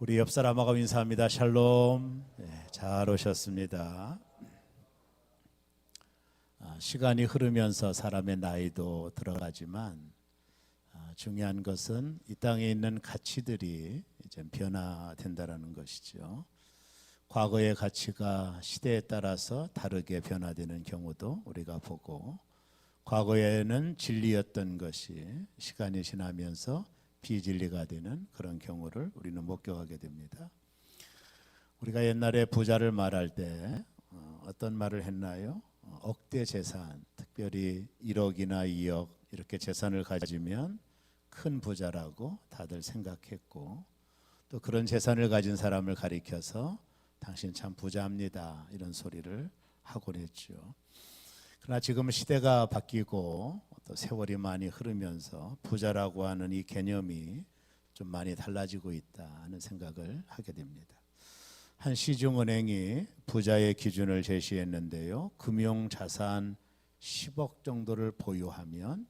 우리 옆 사람하고 인사합니다. 샬롬. 네, 잘 오셨습니다. 시간이 흐르면서 사람의 나이도 들어가지만 중요한 것은 이 땅에 있는 가치들이 이제 변화된다라는 것이죠. 과거의 가치가 시대에 따라서 다르게 변화되는 경우도 우리가 보고, 과거에는 진리였던 것이 시간이 지나면서 비진리가 되는 그런 경우를 우리는 목격하게 됩니다. 우리가 옛날에 부자를 말할 때 어떤 말을 했나요? 억대 재산, 특별히 1억이나 2억 이렇게 재산을 가지면 큰 부자라고 다들 생각했고, 또 그런 재산을 가진 사람을 가리켜서 당신 참 부자입니다 이런 소리를 하곤 했죠. 그러나 지금 시대가 바뀌고 또 세월이 많이 흐르면서 부자라고 하는 이 개념이 좀 많이 달라지고 있다 하는 생각을 하게 됩니다. 한 시중은행이 부자의 기준을 제시했는데요, 금융자산 10억 정도를 보유하면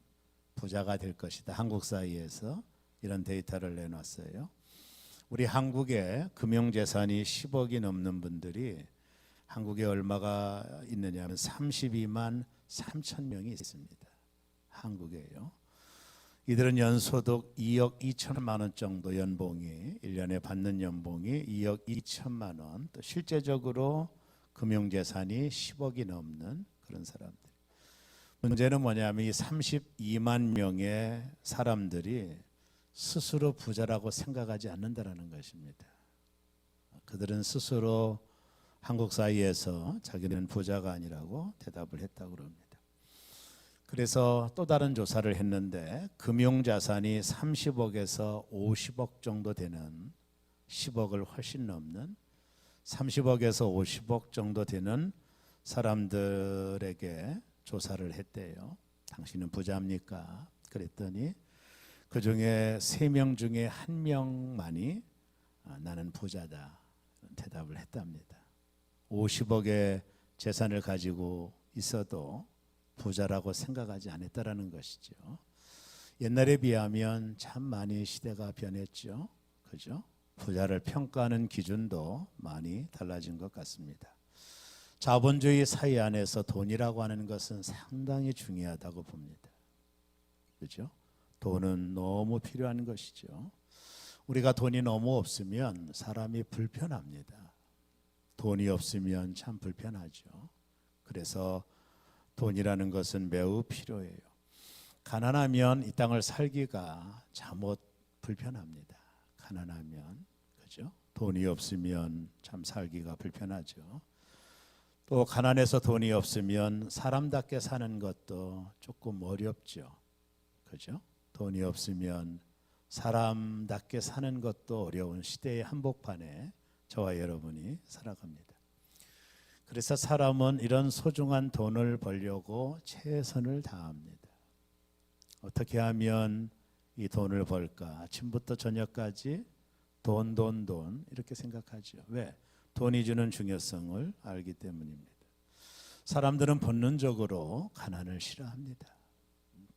부자가 될 것이다. 한국 사이에서 이런 데이터를 내놨어요. 우리 한국에 금융재산이 10억이 넘는 분들이 한국에 얼마가 있느냐 하면 32만 3천 명이 있습니다. 한국에요. 이들은 연소득 2억 2천만 원 정도 연봉이, 1년에 받는 연봉이 2억 2천만 원, 또 실제적으로 금융재산이 10억이 넘는 그런 사람들. 문제는 뭐냐면 이 32만 명의 사람들이 스스로 부자라고 생각하지 않는다는 것입니다. 그들은 스스로 한국 사이에서 자기는 부자가 아니라고 대답을 했다고 그럽니다. 그래서 또 다른 조사를 했는데, 금융자산이 30억에서 50억 정도 되는, 10억을 훨씬 넘는 30억에서 50억 정도 되는 사람들에게 조사를 했대요. 당신은 부자입니까? 그랬더니 그 중에 3명 중에 1명만이 나는 부자다 대답을 했답니다. 50억의 재산을 가지고 있어도 부자라고 생각하지 않았다라는 것이죠. 옛날에 비하면 참 많이 시대가 변했죠. 그죠? 부자를 평가하는 기준도 많이 달라진 것 같습니다. 자본주의 사회 안에서 돈이라고 하는 것은 상당히 중요하다고 봅니다. 그죠? 돈은 너무 필요한 것이죠. 우리가 돈이 너무 없으면 사람이 불편합니다. 돈이 없으면 참 불편하죠. 그래서 돈이라는 것은 매우 필요해요. 가난하면 이 땅을 살기가 잠옷 불편합니다. 가난하면, 그죠? 돈이 없으면 참 살기가 불편하죠. 또 가난해서 돈이 없으면 사람답게 사는 것도 조금 어렵죠. 그죠? 돈이 없으면 사람답게 사는 것도 어려운 시대의 한복판에 저와 여러분이 살아갑니다. 그래서 사람은 이런 소중한 돈을 벌려고 최선을 다합니다. 어떻게 하면 이 돈을 벌까? 아침부터 저녁까지 돈 이렇게 생각하죠. 왜? 돈이 주는 중요성을 알기 때문입니다. 사람들은 본능적으로 가난을 싫어합니다.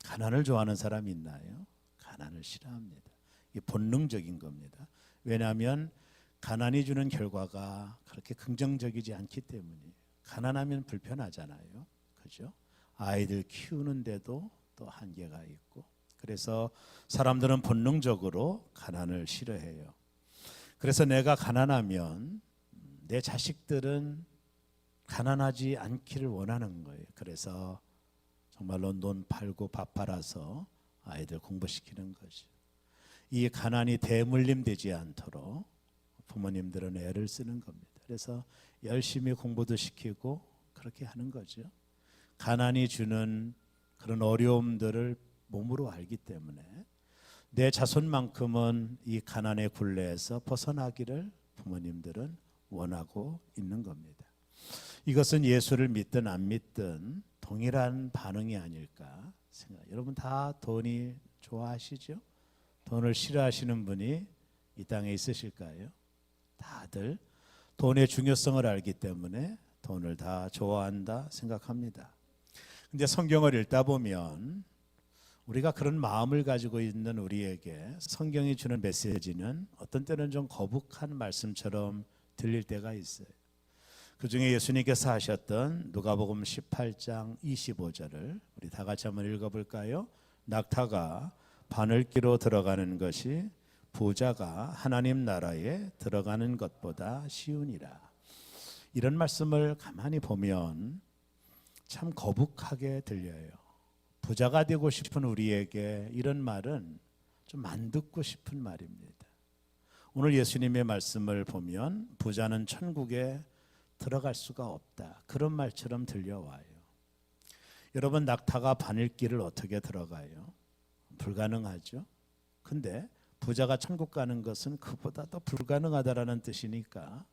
가난을 좋아하는 사람이 있나요? 가난을 싫어합니다. 이게 본능적인 겁니다. 왜냐하면 가난이 주는 결과가 그렇게 긍정적이지 않기 때문에. 가난하면 불편하잖아요. 그죠? 아이들 키우는데도 또 한계가 있고. 그래서 사람들은 본능적으로 가난을 싫어해요. 그래서 내가 가난하면 내 자식들은 가난하지 않기를 원하는 거예요. 그래서 정말로 논 팔고 밥 팔아서 아이들 공부시키는 거죠. 이 가난이 대물림되지 않도록 부모님들은 애를 쓰는 겁니다. 그래서 열심히 공부도 시키고 그렇게 하는 거죠. 가난이 주는 그런 어려움들을 몸으로 알기 때문에 내 자손만큼은 이 가난의 굴레에서 벗어나기를 부모님들은 원하고 있는 겁니다. 이것은 예수를 믿든 안 믿든 동일한 반응이 아닐까 생각해요. 여러분 다 돈이 좋아하시죠? 돈을 싫어하시는 분이 이 땅에 있으실까요? 다들 돈의 중요성을 알기 때문에 돈을 다 좋아한다 생각합니다. 근데 성경을 읽다 보면 우리가 그런 마음을 가지고 있는 우리에게 성경이 주는 메시지는 어떤 때는 좀 거북한 말씀처럼 들릴 때가 있어요. 그 중에 예수님께서 하셨던 누가복음 18장 25절을 우리 다 같이 한번 읽어볼까요? 낙타가 바늘기로 들어가는 것이 부자가 하나님 나라에 들어가는 것보다 쉬우니라. 이런 말씀을 가만히 보면 참 거북하게 들려요. 부자가 되고 싶은 우리에게 이런 말은 좀 안 듣고 싶은 말입니다. 오늘 예수님의 말씀을 보면 부자는 천국에 들어갈 수가 없다, 그런 말처럼 들려와요. 여러분, 낙타가 바늘길을 어떻게 들어가요? 불가능하죠. 근데 부자가 천국 가는 것은 그보다 더 불가능하다라는 뜻이니까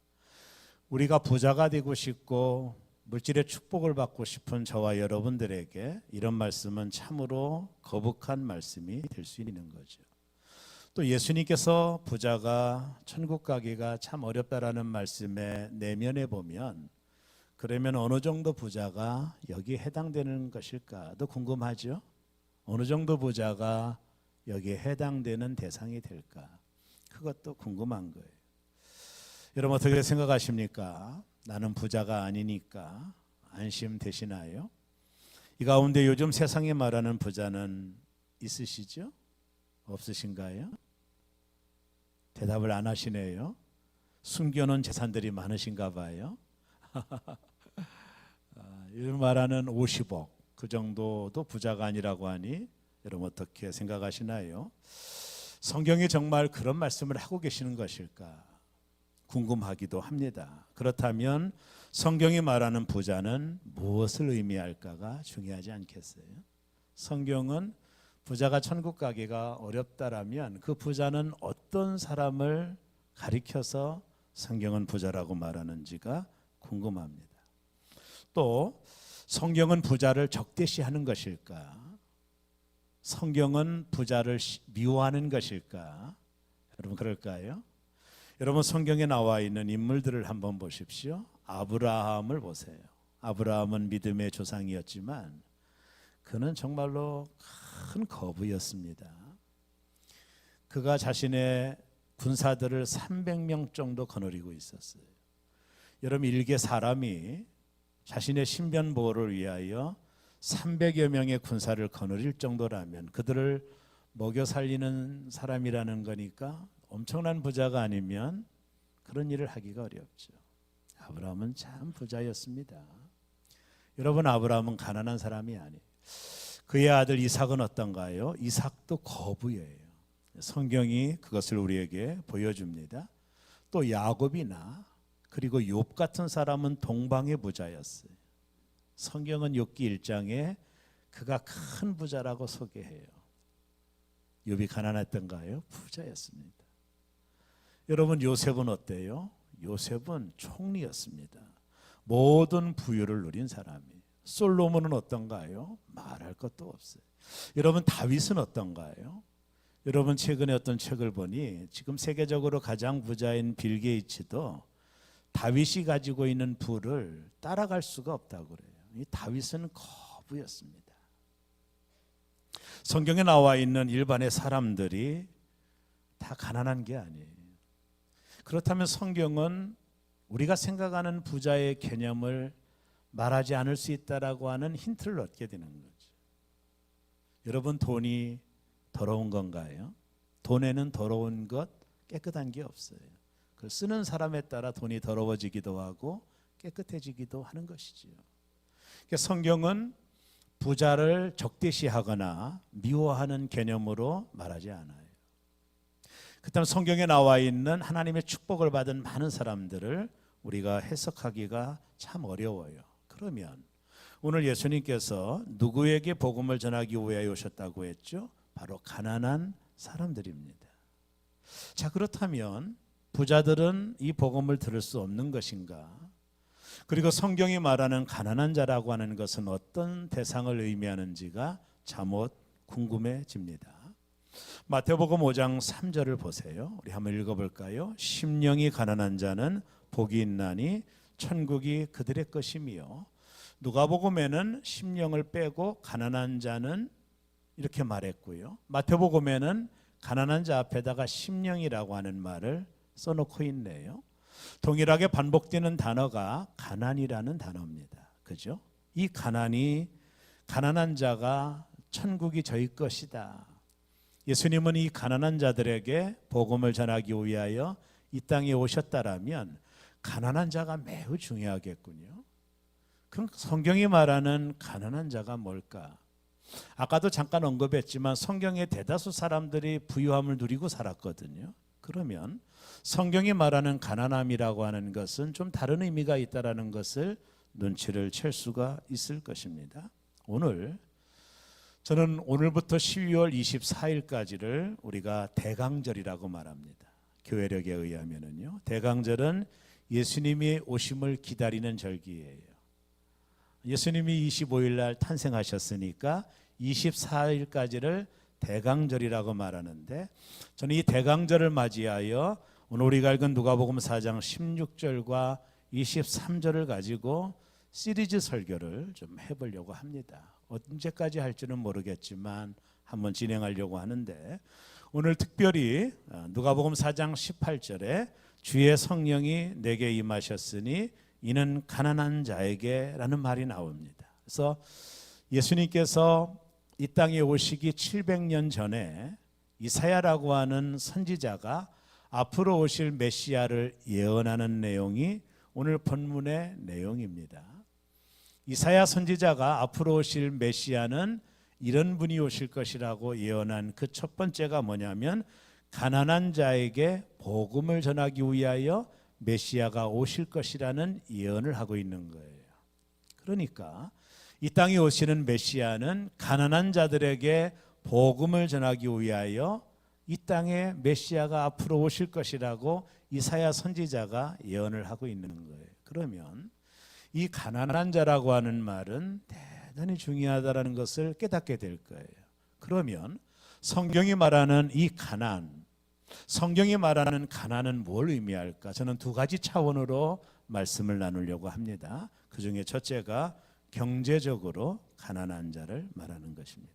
우리가 부자가 되고 싶고 물질의 축복을 받고 싶은 저와 여러분들에게 이런 말씀은 참으로 거북한 말씀이 될 수 있는 거죠. 또 예수님께서 부자가 천국 가기가 참 어렵다라는 말씀의 내면에 보면 그러면 어느 정도 부자가 여기에 해당되는 것일까도 궁금하죠. 어느 정도 부자가 여기에 해당되는 대상이 될까, 그것도 궁금한 거예요. 여러분 어떻게 생각하십니까? 나는 부자가 아니니까 안심되시나요? 이 가운데 요즘 세상에 말하는 부자는 있으시죠? 없으신가요? 대답을 안 하시네요. 숨겨놓은 재산들이 많으신가 봐요. 요즘 말하는 50억 그 정도도 부자가 아니라고 하니 여러분 어떻게 생각하시나요? 성경이 정말 그런 말씀을 하고 계시는 것일까 궁금하기도 합니다. 그렇다면 성경이 말하는 부자는 무엇을 의미할까가 중요하지 않겠어요? 성경은 부자가 천국 가기가 어렵다라면 그 부자는 어떤 사람을 가리켜서 성경은 부자라고 말하는지가 궁금합니다. 또 성경은 부자를 적대시하는 것일까? 성경은 부자를 미워하는 것일까? 여러분 그럴까요? 여러분 성경에 나와 있는 인물들을 한번 보십시오. 아브라함을 보세요. 아브라함은 믿음의 조상이었지만 그는 정말로 큰 거부였습니다. 그가 자신의 군사들을 300명 정도 거느리고 있었어요. 여러분 일개 사람이 자신의 신변 보호를 위하여 300여 명의 군사를 거느릴 정도라면 그들을 먹여 살리는 사람이라는 거니까 엄청난 부자가 아니면 그런 일을 하기가 어렵죠. 아브라함은 참 부자였습니다. 여러분 아브라함은 가난한 사람이 아니에요. 그의 아들 이삭은 어떤가요? 이삭도 거부예요. 성경이 그것을 우리에게 보여줍니다. 또 야곱이나 그리고 욥 같은 사람은 동방의 부자였어요. 성경은 욥기 1장에 그가 큰 부자라고 소개해요. 욥이 가난했던가요? 부자였습니다. 여러분 요셉은 어때요? 요셉은 총리였습니다. 모든 부유를 누린 사람이에요. 솔로몬은 어떤가요? 말할 것도 없어요. 여러분 다윗은 어떤가요? 여러분 최근에 어떤 책을 보니 지금 세계적으로 가장 부자인 빌 게이츠도 다윗이 가지고 있는 부를 따라갈 수가 없다고 그래요. 이 다윗은 거부였습니다. 성경에 나와 있는 일반의 사람들이 다 가난한 게 아니에요. 그렇다면 성경은 우리가 생각하는 부자의 개념을 말하지 않을 수 있다라고 하는 힌트를 얻게 되는 거죠. 여러분 돈이 더러운 건가요? 돈에는 더러운 것, 깨끗한 게 없어요. 그 쓰는 사람에 따라 돈이 더러워지기도 하고 깨끗해지기도 하는 것이지요. 그러니까 성경은 부자를 적대시하거나 미워하는 개념으로 말하지 않아요. 그다음 성경에 나와 있는 하나님의 축복을 받은 많은 사람들을 우리가 해석하기가 참 어려워요. 그러면 오늘 예수님께서 누구에게 복음을 전하기 위하여 오셨다고 했죠? 바로 가난한 사람들입니다. 자, 그렇다면 부자들은 이 복음을 들을 수 없는 것인가? 그리고 성경이 말하는 가난한 자라고 하는 것은 어떤 대상을 의미하는지가 잠옷 궁금해집니다. 마태복음 5장 3절을 보세요. 우리 한번 읽어볼까요? 심령이 가난한 자는 복이 있나니 천국이 그들의 것이며, 누가복음에는 심령을 빼고 가난한 자는 이렇게 말했고요. 마태복음에는 가난한 자 앞에다가 심령이라고 하는 말을 써놓고 있네요. 동일하게 반복되는 단어가 가난이라는 단어입니다. 그죠? 이 가난이 가난한 자가 천국이 저희 것이다. 예수님은 이 가난한 자들에게 복음을 전하기 위하여 이 땅에 오셨다라면 가난한 자가 매우 중요하겠군요. 그럼 성경이 말하는 가난한 자가 뭘까? 아까도 잠깐 언급했지만 성경의 대다수 사람들이 부유함을 누리고 살았거든요. 그러면 성경이 말하는 가난함이라고 하는 것은 좀 다른 의미가 있다라는 것을 눈치를 챌 수가 있을 것입니다. 저는 오늘부터 12월 24일까지를 우리가 대강절이라고 말합니다. 교회력에 의하면은요. 대강절은 예수님이 오심을 기다리는 절기예요. 예수님이 25일 날 탄생하셨으니까 24일까지를 대강절이라고 말하는데, 저는 이 대강절을 맞이하여 오늘 우리가 읽은 누가복음 4장 16절과 23절을 가지고 시리즈 설교를 좀 해보려고 합니다. 언제까지 할지는 모르겠지만 한번 진행하려고 하는데, 오늘 특별히 누가복음 4장 18절에 주의 성령이 내게 임하셨으니 이는 가난한 자에게 라는 말이 나옵니다. 그래서 예수님께서 이 땅에 오시기 700년 전에 이사야라고 하는 선지자가 앞으로 오실 메시아를 예언하는 내용이 오늘 본문의 내용입니다. 이사야 선지자가 앞으로 오실 메시아는 이런 분이 오실 것이라고 예언한 그 첫 번째가 뭐냐면 가난한 자에게 복음을 전하기 위하여 메시아가 오실 것이라는 예언을 하고 있는 거예요. 그러니까 이 땅에 오시는 메시아는 가난한 자들에게 복음을 전하기 위하여 이 땅에 메시아가 앞으로 오실 것이라고 이사야 선지자가 예언을 하고 있는 거예요. 그러면 이 가난한 자라고 하는 말은 대단히 중요하다는 것을 깨닫게 될 거예요. 그러면 성경이 말하는 이 가난, 성경이 말하는 가난은 뭘 의미할까? 저는 두 가지 차원으로 말씀을 나누려고 합니다. 그 중에 첫째가 경제적으로 가난한 자를 말하는 것입니다.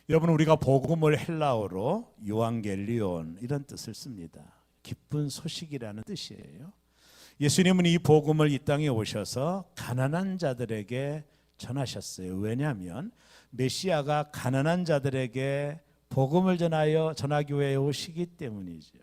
여러분, 우리가 복음을 헬라어로 요한겔리온 이런 뜻을 씁니다. 기쁜 소식이라는 뜻이에요. 예수님은 이 복음을 이 땅에 오셔서 가난한 자들에게 전하셨어요. 왜냐하면 메시아가 가난한 자들에게 복음을 전하기 위해 오시기 때문이죠.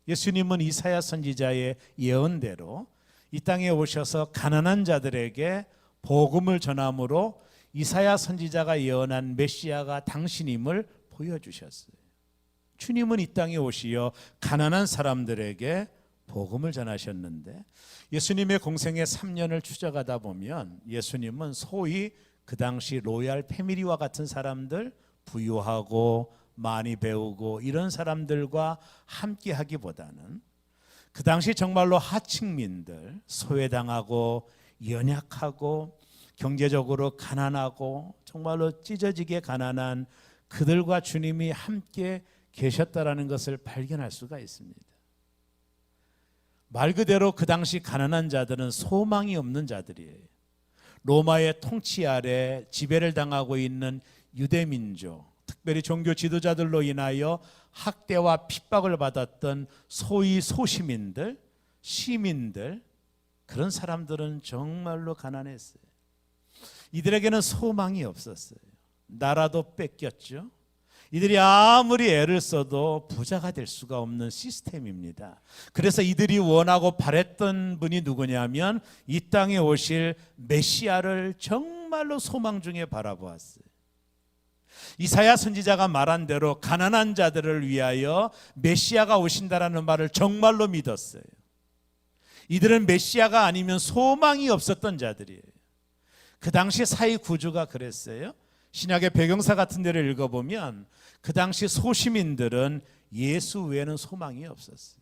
예수님은 이사야 선지자의 예언대로 이 땅에 오셔서 가난한 자들에게 복음을 전함으로 이사야 선지자가 예언한 메시아가 당신임을 보여주셨어요. 주님은 이 땅에 오시어 가난한 사람들에게 복음을 전하셨는데, 예수님의 공생의 3년을 추적하다 보면 예수님은 소위 그 당시 로얄 패밀리와 같은 사람들, 부유하고 많이 배우고 이런 사람들과 함께 하기보다는 그 당시 정말로 하층민들, 소외당하고 연약하고 경제적으로 가난하고 정말로 찢어지게 가난한 그들과 주님이 함께 계셨다라는 것을 발견할 수가 있습니다. 말 그대로 그 당시 가난한 자들은 소망이 없는 자들이에요. 로마의 통치 아래 지배를 당하고 있는 유대민족, 특별히 종교 지도자들로 인하여 학대와 핍박을 받았던 소위 소시민들, 시민들, 그런 사람들은 정말로 가난했어요. 이들에게는 소망이 없었어요. 나라도 뺏겼죠. 이들이 아무리 애를 써도 부자가 될 수가 없는 시스템입니다. 그래서 이들이 원하고 바랬던 분이 누구냐면 이 땅에 오실 메시아를 정말로 소망 중에 바라보았어요. 이사야 선지자가 말한 대로 가난한 자들을 위하여 메시아가 오신다라는 말을 정말로 믿었어요. 이들은 메시아가 아니면 소망이 없었던 자들이에요. 그 당시 사회 구조가 그랬어요. 신약의 배경사 같은 데를 읽어보면 그 당시 소시민들은 예수 외에는 소망이 없었어요.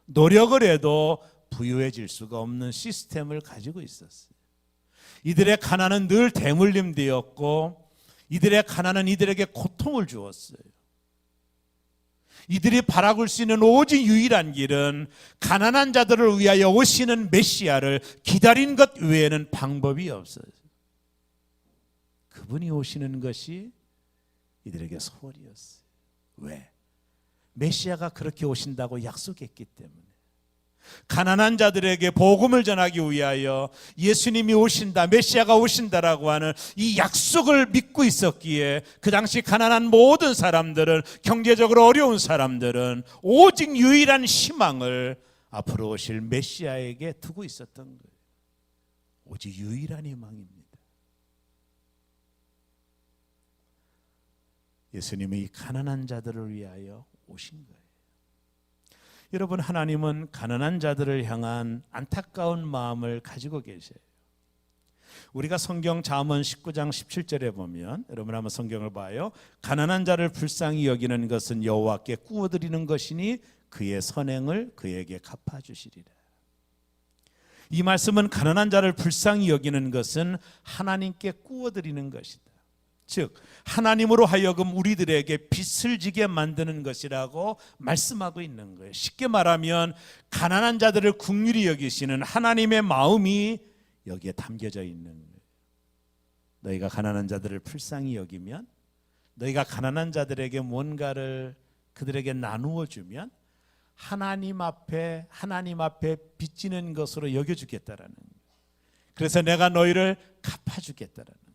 노력을 해도 부유해질 수가 없는 시스템을 가지고 있었어요. 이들의 가난은 늘 대물림되었고 이들의 가난은 이들에게 고통을 주었어요. 이들이 바라볼 수 있는 오직 유일한 길은 가난한 자들을 위하여 오시는 메시아를 기다린 것 외에는 방법이 없어요. 그분이 오시는 것이 이들에게 소원이었어요. 왜? 메시아가 그렇게 오신다고 약속했기 때문에. 가난한 자들에게 복음을 전하기 위하여 예수님이 오신다, 메시아가 오신다라고 하는 이 약속을 믿고 있었기에 그 당시 가난한 모든 사람들은, 경제적으로 어려운 사람들은 오직 유일한 희망을 앞으로 오실 메시아에게 두고 있었던 거예요. 오직 유일한 희망입니다. 예수님이 이 가난한 자들을 위하여 오신 거예요. 여러분, 하나님은 가난한 자들을 향한 안타까운 마음을 가지고 계세요. 우리가 성경 잠언 19장 17절에 보면, 여러분 한번 성경을 봐요. 가난한 자를 불쌍히 여기는 것은 여호와께 꾸어드리는 것이니 그의 선행을 그에게 갚아주시리라. 이 말씀은 가난한 자를 불쌍히 여기는 것은 하나님께 꾸어드리는 것이다. 즉 하나님으로 하여금 우리들에게 빚을 지게 만드는 것이라고 말씀하고 있는 거예요. 쉽게 말하면 가난한 자들을 긍휼히 여기시는 하나님의 마음이 여기에 담겨져 있는 거예요. 너희가 가난한 자들을 불쌍히 여기면, 너희가 가난한 자들에게 뭔가를 그들에게 나누어 주면 하나님 앞에 빚지는 것으로 여겨주겠다라는 거예요. 그래서 내가 너희를 갚아주겠다라는 거예요.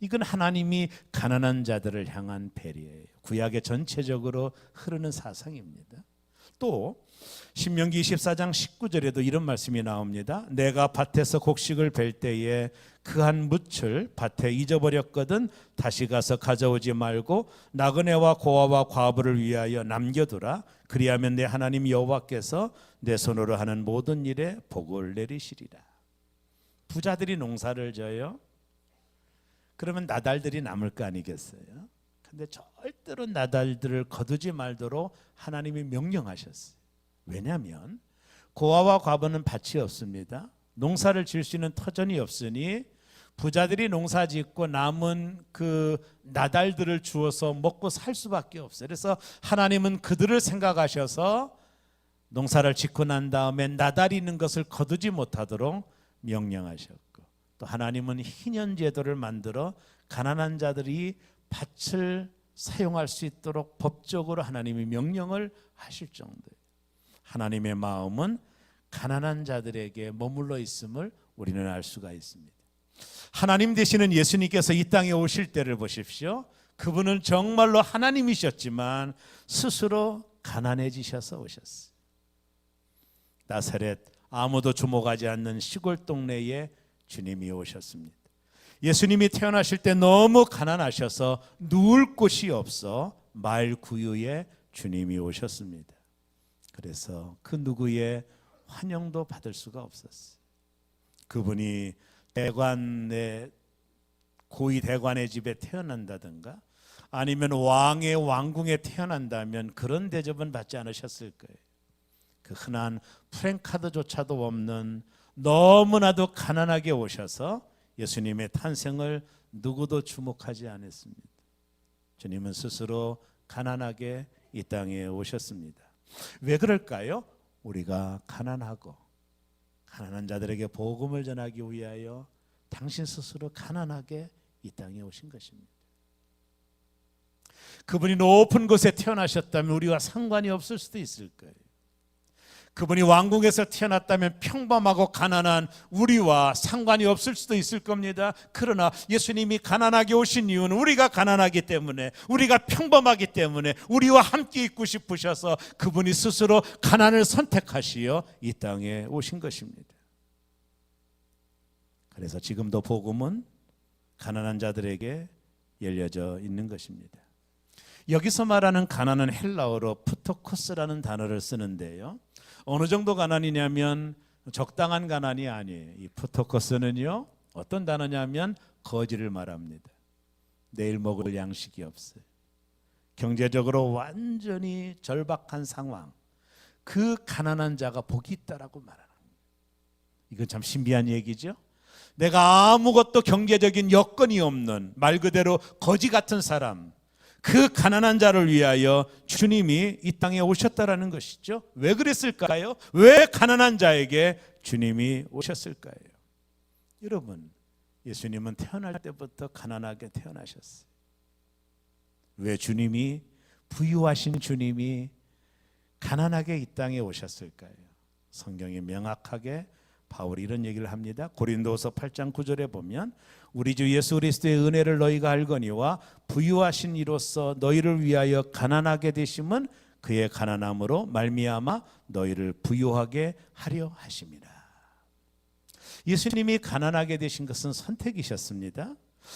이건 하나님이 가난한 자들을 향한 배려예요. 구약의 전체적으로 흐르는 사상입니다. 또 신명기 24장 19절에도 이런 말씀이 나옵니다. 내가 밭에서 곡식을 벨 때에 그 한 뭇을 밭에 잊어버렸거든 다시 가서 가져오지 말고 나그네와 고아와 과부를 위하여 남겨두라. 그리하면 내 하나님 여호와께서 내 손으로 하는 모든 일에 복을 내리시리라. 부자들이 농사를 져요. 그러면 나달들이 남을 거 아니겠어요? 근데 절대로 나달들을 거두지 말도록 하나님이 명령하셨어요. 왜냐하면 고아와 과부는 밭이 없습니다. 농사를 지을 수 있는 터전이 없으니 부자들이 농사 짓고 남은 그 나달들을 주어서 먹고 살 수밖에 없어요. 그래서 하나님은 그들을 생각하셔서 농사를 짓고 난 다음에 나달이 있는 것을 거두지 못하도록 명령하셨고, 또 하나님은 희년제도를 만들어 가난한 자들이 밭을 사용할 수 있도록 법적으로 하나님이 명령을 하실 정도예요. 하나님의 마음은 가난한 자들에게 머물러 있음을 우리는 알 수가 있습니다. 하나님 되시는 예수님께서 이 땅에 오실 때를 보십시오. 그분은 정말로 하나님이셨지만 스스로 가난해지셔서 오셨어요. 나사렛 아무도 주목하지 않는 시골 동네에 주님이 오셨습니다. 예수님이 태어나실 때 너무 가난하셔서 누울 곳이 없어 마을 구유에 주님이 오셨습니다. 그래서 그 누구의 환영도 받을 수가 없었어요. 그분이 대관의 고위 대관의 집에 태어난다든가 아니면 왕의 왕궁에 태어난다면 그런 대접은 받지 않으셨을 거예요. 그 흔한 프랭카드조차도 없는 너무나도 가난하게 오셔서 예수님의 탄생을 누구도 주목하지 않았습니다. 주님은 스스로 가난하게 이 땅에 오셨습니다. 왜 그럴까요? 우리가 가난하고 가난한 자들에게 복음을 전하기 위하여 당신 스스로 가난하게 이 땅에 오신 것입니다. 그분이 높은 곳에 태어나셨다면 우리와 상관이 없을 수도 있을 거예요. 그분이 왕궁에서 태어났다면 평범하고 가난한 우리와 상관이 없을 수도 있을 겁니다. 그러나 예수님이 가난하게 오신 이유는 우리가 가난하기 때문에, 우리가 평범하기 때문에 우리와 함께 있고 싶으셔서 그분이 스스로 가난을 선택하시어 이 땅에 오신 것입니다. 그래서 지금도 복음은 가난한 자들에게 열려져 있는 것입니다. 여기서 말하는 가난은 헬라어로 프토코스라는 단어를 쓰는데요, 어느 정도 가난이냐면 적당한 가난이 아니에요. 이 프토코스는요 어떤 단어냐면 거지를 말합니다. 내일 먹을 양식이 없어요. 경제적으로 완전히 절박한 상황, 그 가난한 자가 복이 있다라고 말하는 거예요. 이건 참 신비한 얘기죠. 내가 아무것도 경제적인 여건이 없는 말 그대로 거지 같은 사람, 그 가난한 자를 위하여 주님이 이 땅에 오셨다라는 것이죠. 왜 그랬을까요? 왜 가난한 자에게 주님이 오셨을까요? 여러분, 예수님은 태어날 때부터 가난하게 태어나셨어요. 왜 주님이, 부유하신 주님이 가난하게 이 땅에 오셨을까요? 성경이 명확하게 바울이 이런 얘기를 합니다. 고린도서 8장 9절에 보면 우리 주 예수 그리스도의 은혜를 너희가 알거니와 부유하신 이로써 너희를 위하여 가난하게 되심은 그의 가난함으로 말미암아 너희를 부유하게 하려 하심이라. 예수님이 가난하게 되신 것은 선택이셨습니다.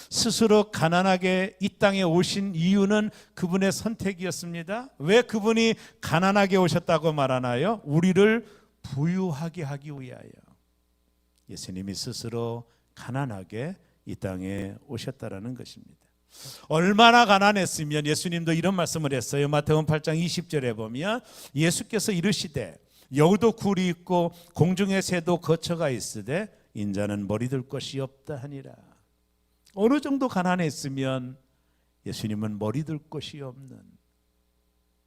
스스로 가난하게 이 땅에 오신 이유는 그분의 선택이었습니다. 왜 그분이 가난하게 오셨다고 말하나요? 우리를 부유하게 하기 위하여. 예수님이 스스로 가난하게 이 땅에 오셨다라는 것입니다. 얼마나 가난했으면 예수님도 이런 말씀을 했어요. 마태복음 8장 20절에 보면 예수께서 이르시되 여우도 굴이 있고 공중의 새도 거처가 있으되 인자는 머리둘 것이 없다 하니라. 어느 정도 가난했으면 예수님은 머리둘 것이 없는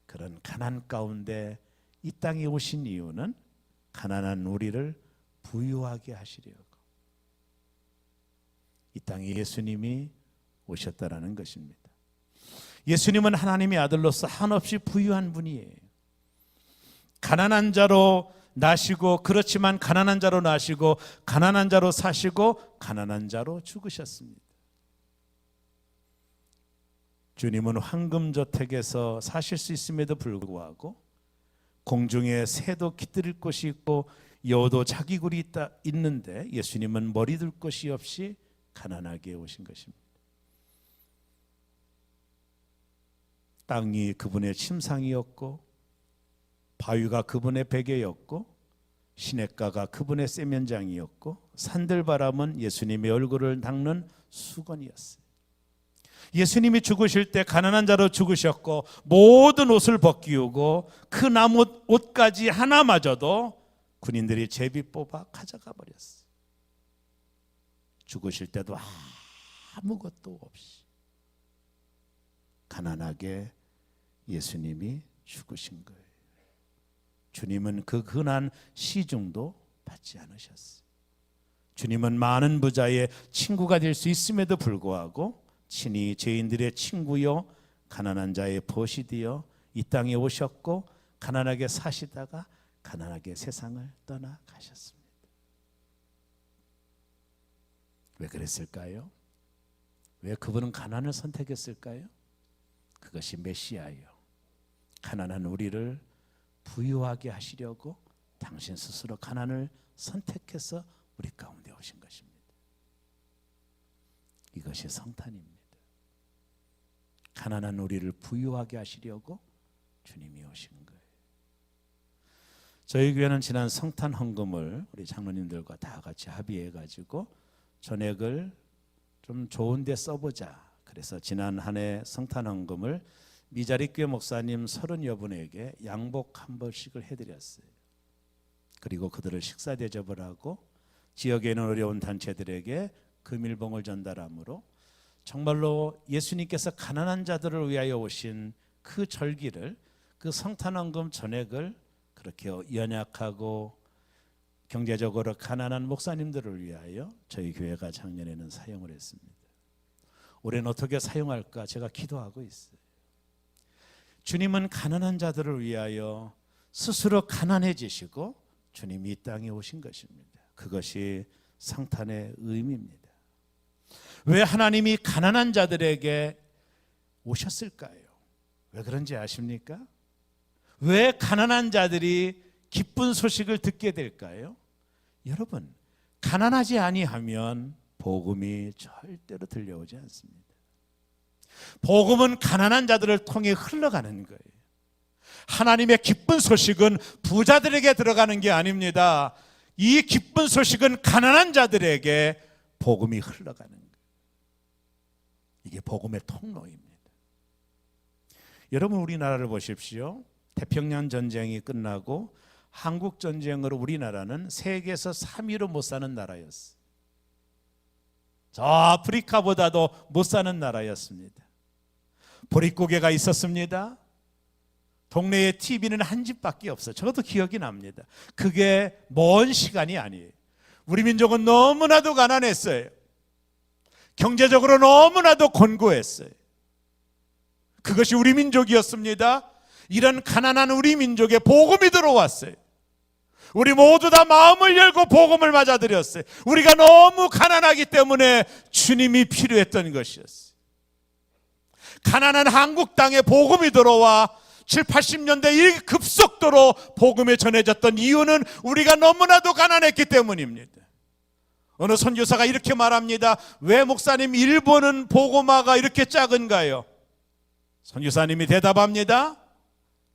그런 가난 가운데 이 땅에 오신 이유는 가난한 우리를 부유하게 하시려고. 이 땅에 예수님이 오셨다라는 것입니다. 예수님은 하나님의 아들로서 한없이 부유한 분이에요. 가난한 자로 나시고, 그렇지만 가난한 자로 나시고, 가난한 자로 사시고, 가난한 자로 죽으셨습니다. 주님은 황금저택에서 사실 수 있음에도 불구하고 공중에 새도 깃들일 곳이 있고 여우도 자기 굴이 있는데 예수님은 머리둘 곳이 없이 가난하게 오신 것입니다. 땅이 그분의 침상이었고 바위가 그분의 베개였고 시냇가가 그분의 세면장이었고 산들바람은 예수님의 얼굴을 닦는 수건이었어요. 예수님이 죽으실 때 가난한 자로 죽으셨고 모든 옷을 벗기우고 그 나무 옷까지 하나마저도 군인들이 제비 뽑아 가져가 버렸어요. 죽으실 때도 아무것도 없이 가난하게 예수님이 죽으신 거예요. 주님은 그 흔한 시중도 받지 않으셨어요. 주님은 많은 부자의 친구가 될 수 있음에도 불구하고 친히 죄인들의 친구요 가난한 자의 벗이 되어 이 땅에 오셨고 가난하게 사시다가 가난하게 세상을 떠나가셨습니다. 왜 그랬을까요? 왜 그분은 가난을 선택했을까요? 그것이 메시아예요. 가난한 우리를 부유하게 하시려고 당신 스스로 가난을 선택해서 우리 가운데 오신 것입니다. 이것이 성탄입니다. 가난한 우리를 부유하게 하시려고 주님이 오신 거예요. 저희 교회는 지난 성탄 헌금을 우리 장로님들과 다 같이 합의해 가지고 전액을 좀 좋은 데 써보자. 그래서 지난 한 해 성탄 헌금을 미자립교회 목사님 30여 분에게 양복 한 벌씩을 해드렸어요. 그리고 그들을 식사 대접을 하고 지역에 있는 어려운 단체들에게 금일봉을 전달함으로 정말로 예수님께서 가난한 자들을 위하여 오신 그 절기를, 그 성탄헌금 전액을 그렇게 연약하고 경제적으로 가난한 목사님들을 위하여 저희 교회가 작년에는 사용을 했습니다. 올해는 어떻게 사용할까 제가 기도하고 있어요. 주님은 가난한 자들을 위하여 스스로 가난해지시고 주님이 이 땅에 오신 것입니다. 그것이 성탄의 의미입니다. 왜 하나님이 가난한 자들에게 오셨을까요? 왜 그런지 아십니까? 왜 가난한 자들이 기쁜 소식을 듣게 될까요? 여러분, 가난하지 아니하면 복음이 절대로 들려오지 않습니다. 복음은 가난한 자들을 통해 흘러가는 거예요. 하나님의 기쁜 소식은 부자들에게 들어가는 게 아닙니다. 이 기쁜 소식은 가난한 자들에게 복음이 흘러가는 거예요. 이게 복음의 통로입니다. 여러분, 우리나라를 보십시오. 태평양 전쟁이 끝나고 한국 전쟁으로 우리나라는 세계에서 3위로 못 사는 나라였어요. 저 아프리카보다도 못 사는 나라였습니다. 보릿고개가 있었습니다. 동네에 TV는 한 집밖에 없어요. 저도 기억이 납니다. 그게 먼 시간이 아니에요. 우리 민족은 너무나도 가난했어요. 경제적으로 너무나도 곤고했어요. 그것이 우리 민족이었습니다. 이런 가난한 우리 민족에 복음이 들어왔어요. 우리 모두 다 마음을 열고 복음을 맞아들였어요. 우리가 너무 가난하기 때문에 주님이 필요했던 것이었어요. 가난한 한국 땅에 복음이 들어와 7, 80년대 이 급속도로 복음이 전해졌던 이유는 우리가 너무나도 가난했기 때문입니다. 어느 선교사가 이렇게 말합니다. 왜 목사님 일본은 복음화가 이렇게 작은가요? 선교사님이 대답합니다.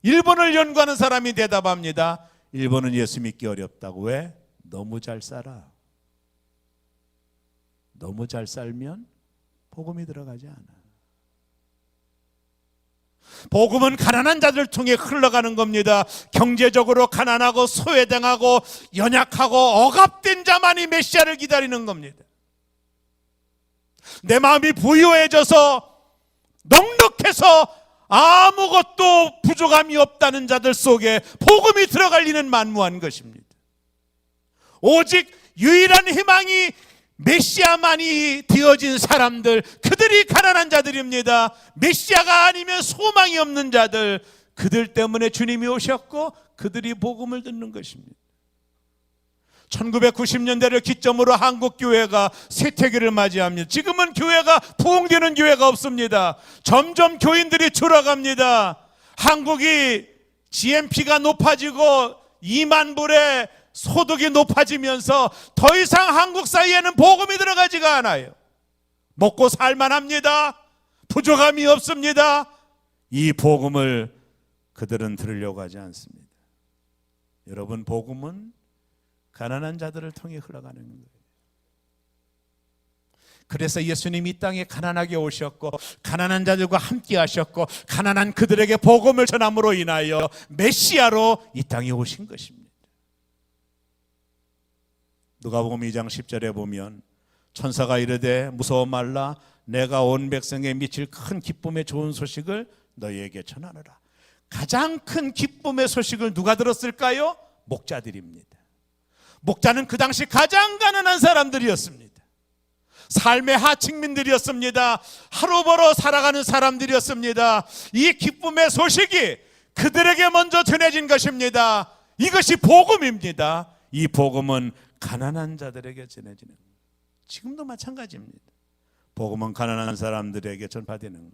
일본을 연구하는 사람이 대답합니다. 일본은 예수 믿기 어렵다고. 왜? 너무 잘 살아. 너무 잘 살면 복음이 들어가지 않아. 복음은 가난한 자들 통해 흘러가는 겁니다. 경제적으로 가난하고 소외당하고 연약하고 억압된 자만이 메시아를 기다리는 겁니다. 내 마음이 부유해져서 넉넉해서 아무것도 부족함이 없다는 자들 속에 복음이 들어갈 리는 만무한 것입니다. 오직 유일한 희망이 메시아만이 되어진 사람들, 그들이 가난한 자들입니다. 메시아가 아니면 소망이 없는 자들, 그들 때문에 주님이 오셨고 그들이 복음을 듣는 것입니다. 1990년대를 기점으로 한국 교회가 쇠퇴기를 맞이합니다. 지금은 교회가 부흥되는 교회가 없습니다. 점점 교인들이 줄어갑니다. 한국이 GNP가 높아지고 2만 불의 소득이 높아지면서 더 이상 한국 사회에는 복음이 들어가지가 않아요. 먹고 살만합니다. 부족함이 없습니다. 이 복음을 그들은 들으려고 하지 않습니다. 여러분, 복음은 가난한 자들을 통해 흘러가는 거예요. 그래서 예수님이 이 땅에 가난하게 오셨고 가난한 자들과 함께 하셨고 가난한 그들에게 복음을 전함으로 인하여 메시아로 이 땅에 오신 것입니다. 누가복음 2장 10절에 보면 천사가 이르되 무서워 말라 내가 온 백성에 미칠 큰 기쁨의 좋은 소식을 너희에게 전하노라. 가장 큰 기쁨의 소식을 누가 들었을까요? 목자들입니다. 목자는 그 당시 가장 가난한 사람들이었습니다. 삶의 하층민들이었습니다. 하루 벌어 살아가는 사람들이었습니다. 이 기쁨의 소식이 그들에게 먼저 전해진 것입니다. 이것이 복음입니다. 이 복음은 가난한 자들에게 전해지는 거예요. 지금도 마찬가지입니다. 복음은 가난한 사람들에게 전파되는 거예요.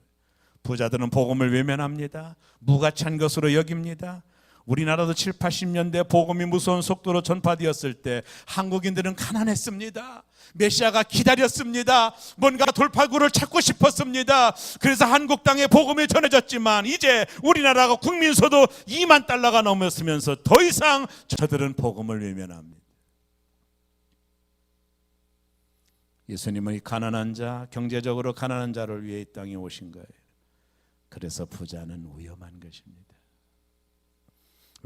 부자들은 복음을 외면합니다. 무가치한 것으로 여깁니다. 우리나라도 7, 80년대 복음이 무서운 속도로 전파되었을 때 한국인들은 가난했습니다. 메시아가 기다렸습니다. 뭔가 돌파구를 찾고 싶었습니다. 그래서 한국 땅에 복음이 전해졌지만 이제 우리나라가 국민소득 2만 달러가 넘었으면서 더 이상 저들은 복음을 외면합니다. 예수님은 이 가난한 자, 경제적으로 가난한 자를 위해 이 땅에 오신 거예요. 그래서 부자는 위험한 것입니다.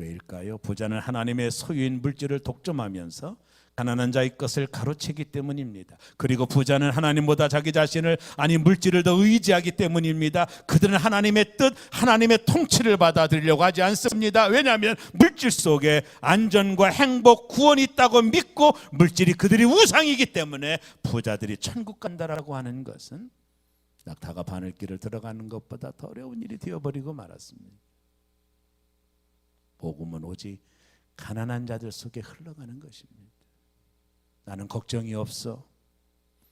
왜일까요? 부자는 하나님의 소유인 물질을 독점하면서 가난한 자의 것을 가로채기 때문입니다. 그리고 부자는 하나님보다 자기 자신을 아니 물질을 더 의지하기 때문입니다. 그들은 하나님의 뜻, 하나님의 통치를 받아들이려고 하지 않습니다. 왜냐하면 물질 속에 안전과 행복, 구원이 있다고 믿고 물질이 그들이 우상이기 때문에 부자들이 천국 간다라고 하는 것은 낙타가 바늘길을 들어가는 것보다 더 어려운 일이 되어버리고 말았습니다. 복음은 오직 가난한 자들 속에 흘러가는 것입니다. 나는 걱정이 없어.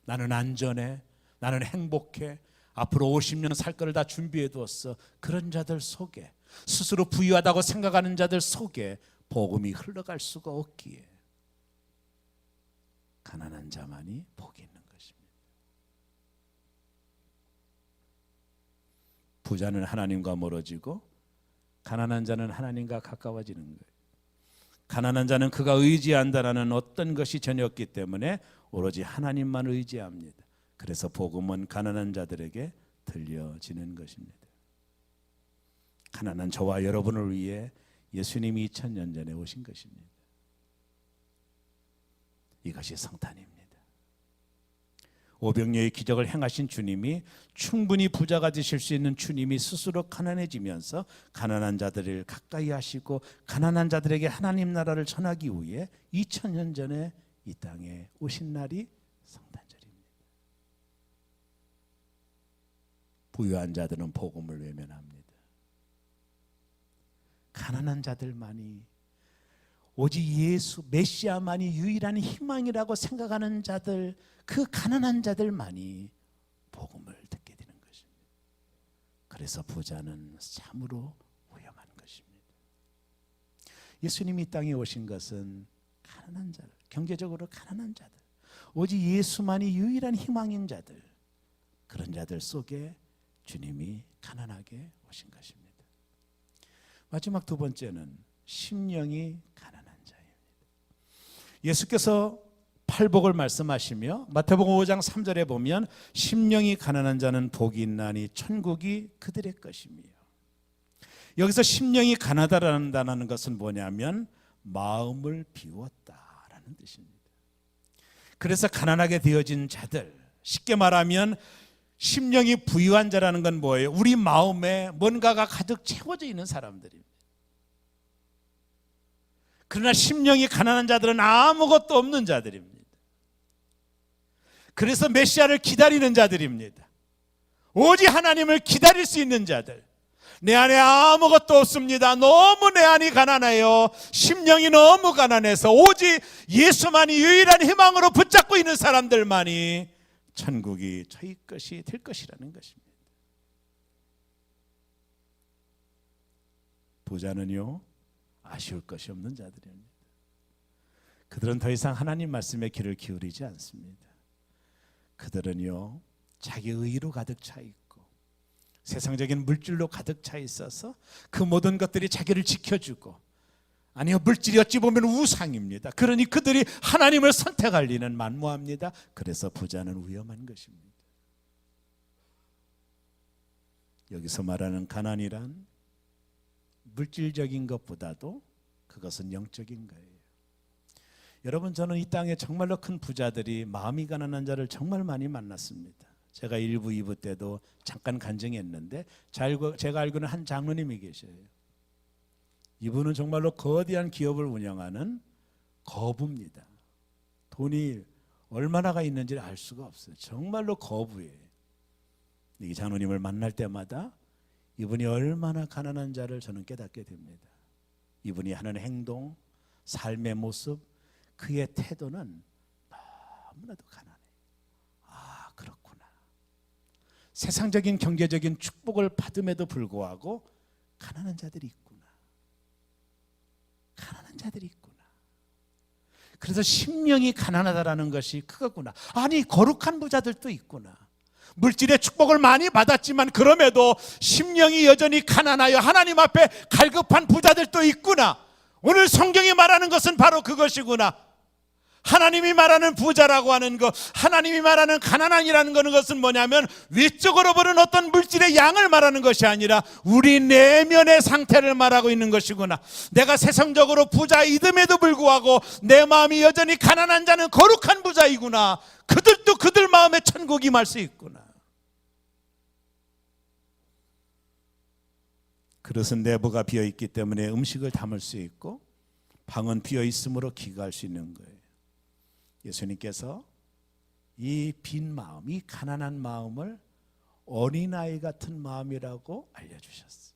나는 안전해. 나는 행복해. 앞으로 50년 살 거를 다 준비해 두었어. 그런 자들 속에, 스스로 부유하다고 생각하는 자들 속에 복음이 흘러갈 수가 없기에 가난한 자만이 복이 있는 것입니다. 부자는 하나님과 멀어지고 가난한 자는 하나님과 가까워지는 거예요. 가난한 자는 그가 의지한다라는 어떤 것이 전혀 없기 때문에 오로지 하나님만 의지합니다. 그래서 복음은 가난한 자들에게 들려지는 것입니다. 가난한 저와 여러분을 위해 예수님이 2000년 전에 오신 것입니다. 이것이 성탄입니다. 오병이어의 기적을 행하신 주님이 충분히 부자가 되실 수 있는 주님이 스스로 가난해지면서 가난한 자들을 가까이 하시고 가난한 자들에게 하나님 나라를 전하기 위해 2000년 전에 이 땅에 오신 날이 성탄절입니다. 부유한 자들은 복음을 외면합니다. 가난한 자들만이, 오직 예수 메시아만이 유일한 희망이라고 생각하는 자들, 그 가난한 자들만이 복음을 듣게 되는 것입니다. 그래서 부자는 참으로 위험한 것입니다. 예수님이 이 땅에 오신 것은 가난한 자들, 경제적으로 가난한 자들, 오직 예수만이 유일한 희망인 자들, 그런 자들 속에 주님이 가난하게 오신 것입니다. 마지막 두 번째는 심령이 가난한 자입니다. 예수께서 팔복을 말씀하시며 마태복음 5장 3절에 보면 심령이 가난한 자는 복이 있나니 천국이 그들의 것이며, 여기서 심령이 가난하다는 것은 뭐냐면 마음을 비웠다라는 뜻입니다. 그래서 가난하게 되어진 자들, 쉽게 말하면 심령이 부유한 자라는 건 뭐예요? 우리 마음에 뭔가가 가득 채워져 있는 사람들입니다. 그러나 심령이 가난한 자들은 아무것도 없는 자들입니다. 그래서 메시아를 기다리는 자들입니다. 오직 하나님을 기다릴 수 있는 자들. 내 안에 아무것도 없습니다. 너무 내 안이 가난해요. 심령이 너무 가난해서 오직 예수만이 유일한 희망으로 붙잡고 있는 사람들만이 천국이 저희 것이 될 것이라는 것입니다. 부자는요, 아쉬울 것이 없는 자들입니다. 그들은 더 이상 하나님 말씀에 귀를 기울이지 않습니다. 그들은요, 자기 의로 가득 차 있고 세상적인 물질로 가득 차 있어서 그 모든 것들이 자기를 지켜주고, 아니요, 물질이 어찌 보면 우상입니다. 그러니 그들이 하나님을 선택할 리는 만무합니다. 그래서 부자는 위험한 것입니다. 여기서 말하는 가난이란 물질적인 것보다도 그것은 영적인 거예요. 여러분, 저는 이 땅에 정말로 큰 부자들이 마음이 가난한 자를 정말 많이 만났습니다. 제가 1부, 2부 때도 잠깐 간증했는데 제가 알고는 한 장로님이 계셔요. 이분은 정말로 거대한 기업을 운영하는 거부입니다. 돈이 얼마나가 있는지를 알 수가 없어요. 정말로 거부예요. 이 장로님을 만날 때마다 이분이 얼마나 가난한 자를 저는 깨닫게 됩니다. 이분이 하는 행동, 삶의 모습, 그의 태도는 너무나도 가난해요. 아, 그렇구나. 세상적인 경제적인 축복을 받음에도 불구하고 가난한 자들이 있구나. 가난한 자들이 있구나. 그래서 심령이 가난하다라는 것이 그거구나. 아니, 거룩한 부자들도 있구나. 물질의 축복을 많이 받았지만 그럼에도 심령이 여전히 가난하여 하나님 앞에 갈급한 부자들도 있구나. 오늘 성경이 말하는 것은 바로 그것이구나. 하나님이 말하는 부자라고 하는 것, 하나님이 말하는 가난한이라는 것은 뭐냐면 외적으로 보는 어떤 물질의 양을 말하는 것이 아니라 우리 내면의 상태를 말하고 있는 것이구나. 내가 세상적으로 부자이듬에도 불구하고 내 마음이 여전히 가난한 자는 거룩한 부자이구나. 그들도 그들 마음에 천국이 임할 수 있구나. 그릇은 내부가 비어있기 때문에 음식을 담을 수 있고 방은 비어있으므로 기가할 수 있는 거예요. 예수님께서 이 빈 마음, 이 가난한 마음을 어린아이 같은 마음이라고 알려주셨어요.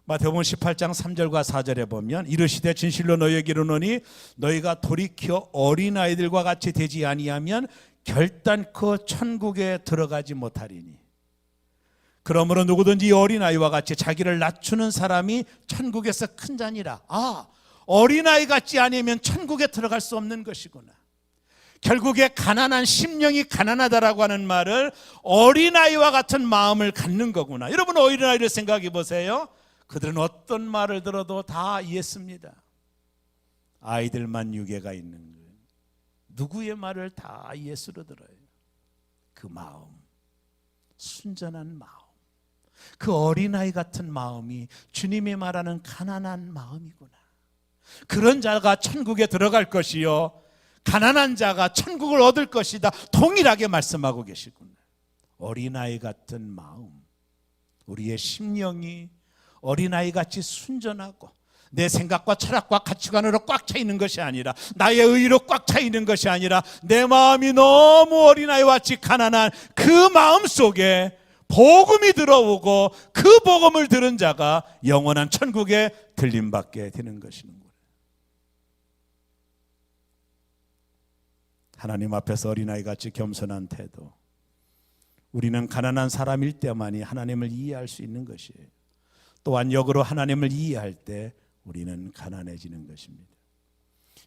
마태복음 18장 3절과 4절에 보면 이르시되 진실로 너희에게 이르노니 너희가 돌이켜 어린아이들과 같이 되지 아니하면 결단코 천국에 들어가지 못하리니, 그러므로 누구든지 어린아이와 같이 자기를 낮추는 사람이 천국에서 큰 자니라. 아, 어린아이 같지 아니면 천국에 들어갈 수 없는 것이구나. 결국에 가난한 심령이 가난하다라고 하는 말을 어린아이와 같은 마음을 갖는 거구나. 여러분, 어린아이를 생각해 보세요. 그들은 어떤 말을 들어도 다 이해했습니다. 아이들만 유괴가 있는 거예요. 누구의 말을 다 예수로 들어요. 그 마음, 순전한 마음, 그 어린아이 같은 마음이 주님이 말하는 가난한 마음이구나. 그런 자가 천국에 들어갈 것이요, 가난한 자가 천국을 얻을 것이다. 동일하게 말씀하고 계시구나. 어린아이 같은 마음, 우리의 심령이 어린아이같이 순전하고 내 생각과 철학과 가치관으로 꽉 차 있는 것이 아니라, 나의 의로 꽉 차 있는 것이 아니라 내 마음이 너무 어린아이와 같이 가난한 그 마음 속에 복음이 들어오고 그 복음을 들은 자가 영원한 천국에 들림받게 되는 것이는 거예요. 하나님 앞에서 어린아이같이 겸손한 태도, 우리는 가난한 사람일 때만이 하나님을 이해할 수 있는 것이에요. 또한 역으로 하나님을 이해할 때 우리는 가난해지는 것입니다.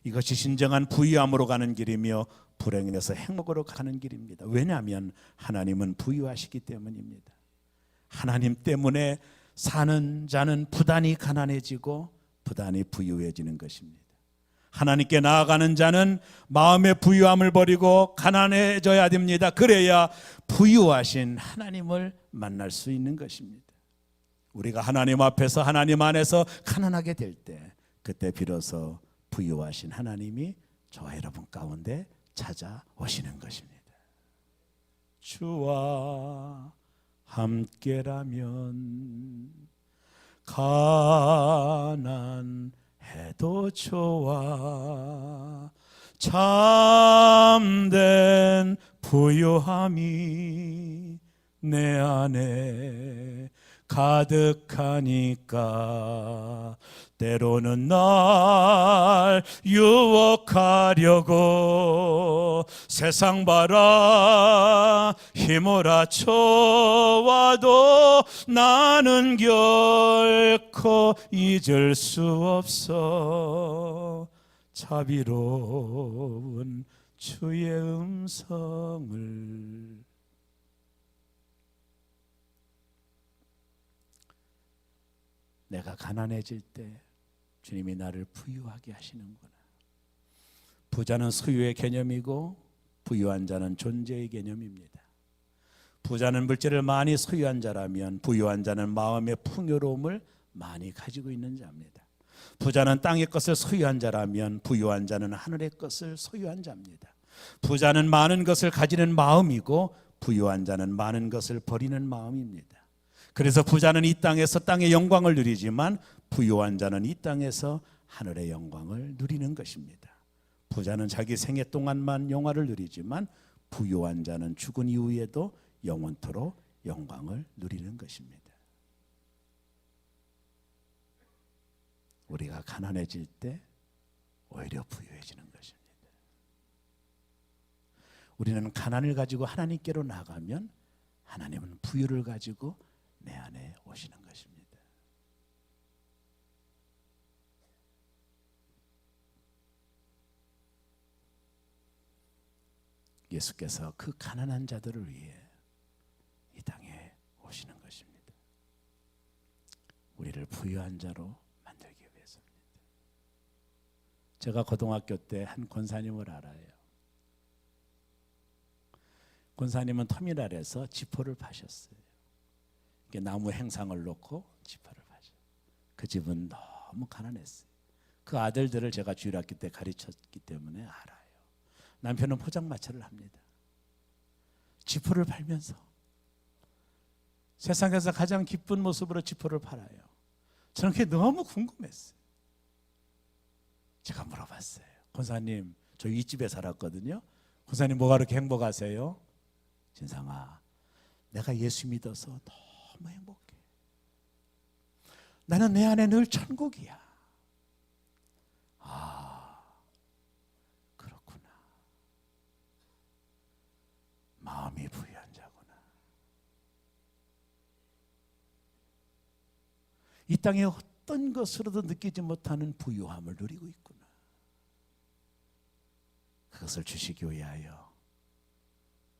이것이 진정한 부유함으로 가는 길이며 불행에서 행복으로 가는 길입니다. 왜냐하면 하나님은 부유하시기 때문입니다. 하나님 때문에 사는 자는 부단히 가난해지고 부단히 부유해지는 것입니다. 하나님께 나아가는 자는 마음의 부유함을 버리고 가난해져야 됩니다. 그래야 부유하신 하나님을 만날 수 있는 것입니다. 우리가 하나님 앞에서 하나님 안에서 가난하게 될 때, 그때 비로소 부유하신 하나님이 저와 여러분 가운데 찾아오시는 것입니다. 주와 함께라면 가난해도 좋아. 참된 부유함이 내 안에 가득하니까 때로는 날 유혹하려고 세상 바라 휘몰아쳐와도 나는 결코 잊을 수 없어 자비로운 주의 음성을. 내가 가난해질 때 주님이 나를 부유하게 하시는구나. 부자는 소유의 개념이고 부유한 자는 존재의 개념입니다. 부자는 물질을 많이 소유한 자라면 부유한 자는 마음의 풍요로움을 많이 가지고 있는 자입니다. 부자는 땅의 것을 소유한 자라면 부유한 자는 하늘의 것을 소유한 자입니다. 부자는 많은 것을 가지는 마음이고 부유한 자는 많은 것을 버리는 마음입니다. 그래서 부자는 이 땅에서 땅의 영광을 누리지만 부유한 자는 이 땅에서 하늘의 영광을 누리는 것입니다. 부자는 자기 생애 동안만 영화를 누리지만 부유한 자는 죽은 이후에도 영원토록 영광을 누리는 것입니다. 우리가 가난해질 때 오히려 부유해지는 것입니다. 우리는 가난을 가지고 하나님께로 나가면 하나님은 부유를 가지고 내 안에 오시는 것입니다. 예수께서 그 가난한 자들을 위해 이 땅에 오시는 것입니다. 우리를 부유한 자로 만들기 위해서입니다. 제가 고등학교 때 한 권사님을 알아요. 권사님은 터미널에서 지포를 파셨어요. 나무 행상을 놓고 지퍼를 파죠. 그 집은 너무 가난했어요. 그 아들들을 제가 주일학교 때 가르쳤기 때문에 알아요. 남편은 포장마차를 합니다. 지퍼를 팔면서 세상에서 가장 기쁜 모습으로 지퍼를 팔아요. 저는 그게 너무 궁금했어요. 제가 물어봤어요. 권사님, 저 이 집에 살았거든요. 권사님 뭐가 그렇게 행복하세요? 진상아, 내가 예수 믿어서 너무 행복해. 나는 내 안에 늘 천국이야. 아, 그렇구나. 마음이 부유한 자구나. 이 땅에 어떤 것으로도 느끼지 못하는 부유함을 누리고 있구나. 그것을 주시기 위하여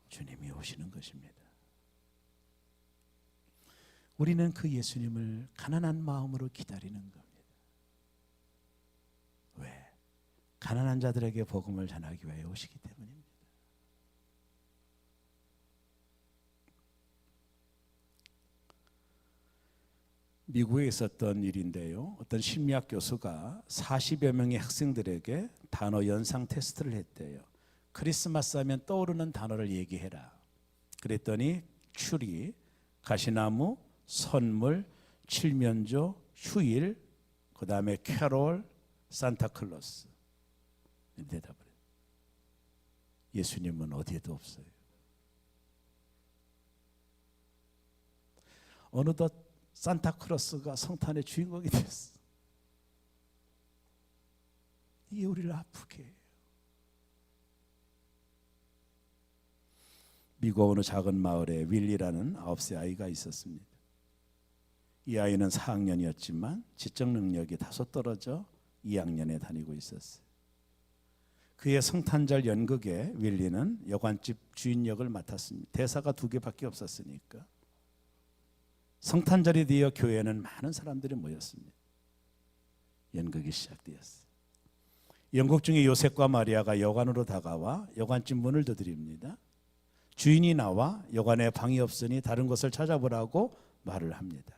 주님이 오시는 것입니다. 우리는 그 예수님을 가난한 마음으로 기다리는 겁니다. 왜? 가난한 자들에게 복음을 전하기 위해 오시기 때문입니다. 미국에 있었던 일인데요. 어떤 심리학 교수가 40여 명의 학생들에게 단어 연상 테스트를 했대요. 크리스마스 하면 떠오르는 단어를 얘기해라. 그랬더니 추리, 가시나무, 선물, 칠면조, 휴일, 그 다음에 캐롤, 산타클로스. 대답을 해요. 예수님은 어디에도 없어요. 어느덧 산타크로스가 성탄의 주인공이 됐어. 이게 우리를 아프게 해요. 미국 어느 작은 마을에 윌리라는 9세 아이가 있었습니다. 이 아이는 4학년이었지만 지적 능력이 다소 떨어져 2학년에 다니고 있었어요. 그의 성탄절 연극에 윌리는 여관집 주인 역을 맡았습니다. 대사가 2개밖에 없었으니까. 성탄절이 되어 교회에는 많은 사람들이 모였습니다. 연극이 시작되었어요. 연극 중에 요셉과 마리아가 여관으로 다가와 여관집 문을 두드립니다. 주인이 나와 여관에 방이 없으니 다른 곳을 찾아보라고 말을 합니다.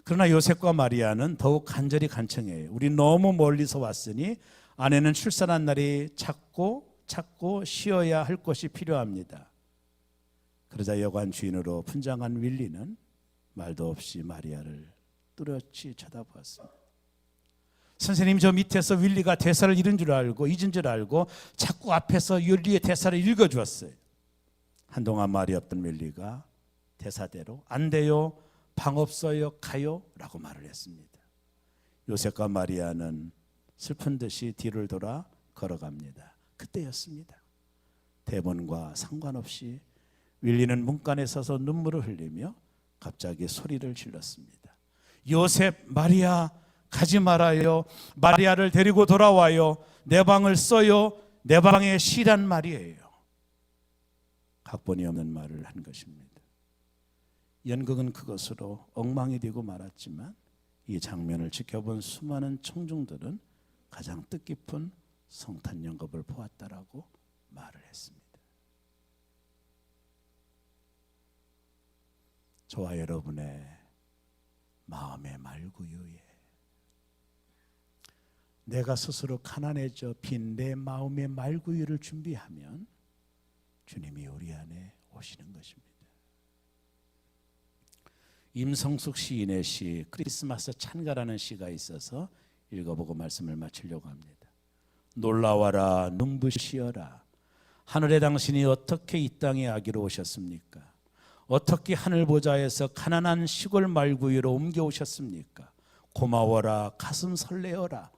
그러나 요셉과 마리아는 더욱 간절히 간청해요. 우리 너무 멀리서 왔으니 아내는 출산한 날이 찾고 쉬어야 할 곳이 필요합니다. 그러자 여관 주인으로 분장한 윌리는 말도 없이 마리아를 뚜렷이 쳐다보았습니다. 선생님, 저 밑에서 윌리가 대사를 잊은 줄 알고 자꾸 앞에서 윌리의 대사를 읽어주었어요. 한동안 말이 없던 윌리가 대사대로 안 돼요, 방 없어요, 가요 라고 말을 했습니다. 요셉과 마리아는 슬픈 듯이 뒤를 돌아 걸어갑니다. 그때였습니다. 대본과 상관없이 윌리는 문간에 서서 눈물을 흘리며 갑자기 소리를 질렀습니다. 요셉, 마리아, 가지 말아요. 마리아를 데리고 돌아와요. 내 방을 써요. 내 방에 쉬란 말이에요. 각본이 없는 말을 한 것입니다. 연극은 그것으로 엉망이 되고 말았지만 이 장면을 지켜본 수많은 청중들은 가장 뜻깊은 성탄 연극을 보았다라고 말을 했습니다. 저와 여러분의 마음의 말구유에 내가 스스로 가난해져 빈 내 마음의 말구유를 준비하면 주님이 우리 안에 오시는 것입니다. 임성숙 시인의 시 크리스마스 찬가라는 시가 있어서 읽어보고 말씀을 마치려고 합니다. 놀라워라, 눈부시어라. 하늘의 당신이 어떻게 이 땅에 아기로 오셨습니까? 어떻게 하늘 보좌에서 가난한 시골 말구유로 옮겨오셨습니까? 고마워라, 가슴 설레어라.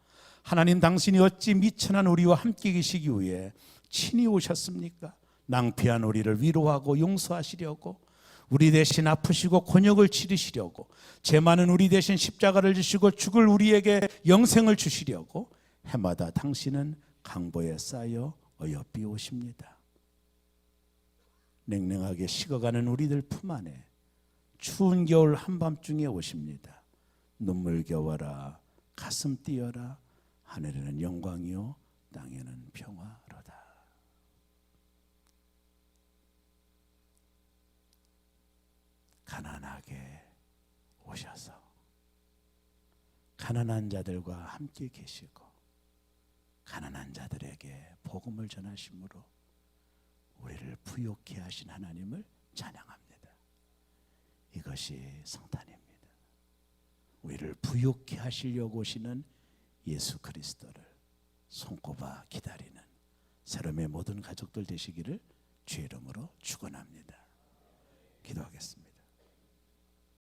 하나님, 당신이 어찌 미천한 우리와 함께 계시기 위해 친히 오셨습니까? 낭피한 우리를 위로하고 용서하시려고, 우리 대신 아프시고 곤욕을 치르시려고, 죄 많은 우리 대신 십자가를 지시고 죽을 우리에게 영생을 주시려고 해마다 당신은 강보에 쌓여 어여삐 오십니다. 냉랭하게 식어가는 우리들 품 안에 추운 겨울 한밤중에 오십니다. 눈물 겨워라, 가슴 뛰어라. 하늘에는 영광이요 땅에는 평화로다. 가난하게 오셔서 가난한 자들과 함께 계시고 가난한 자들에게 복음을 전하심으로 우리를 부욕케 하신 하나님을 찬양합니다. 이것이 성탄입니다. 우리를 부욕케 하시려고 오시는 예수 그리스도를 손꼽아 기다리는 새롬의 모든 가족들 되시기를 주의 이름으로 축원합니다. 기도하겠습니다.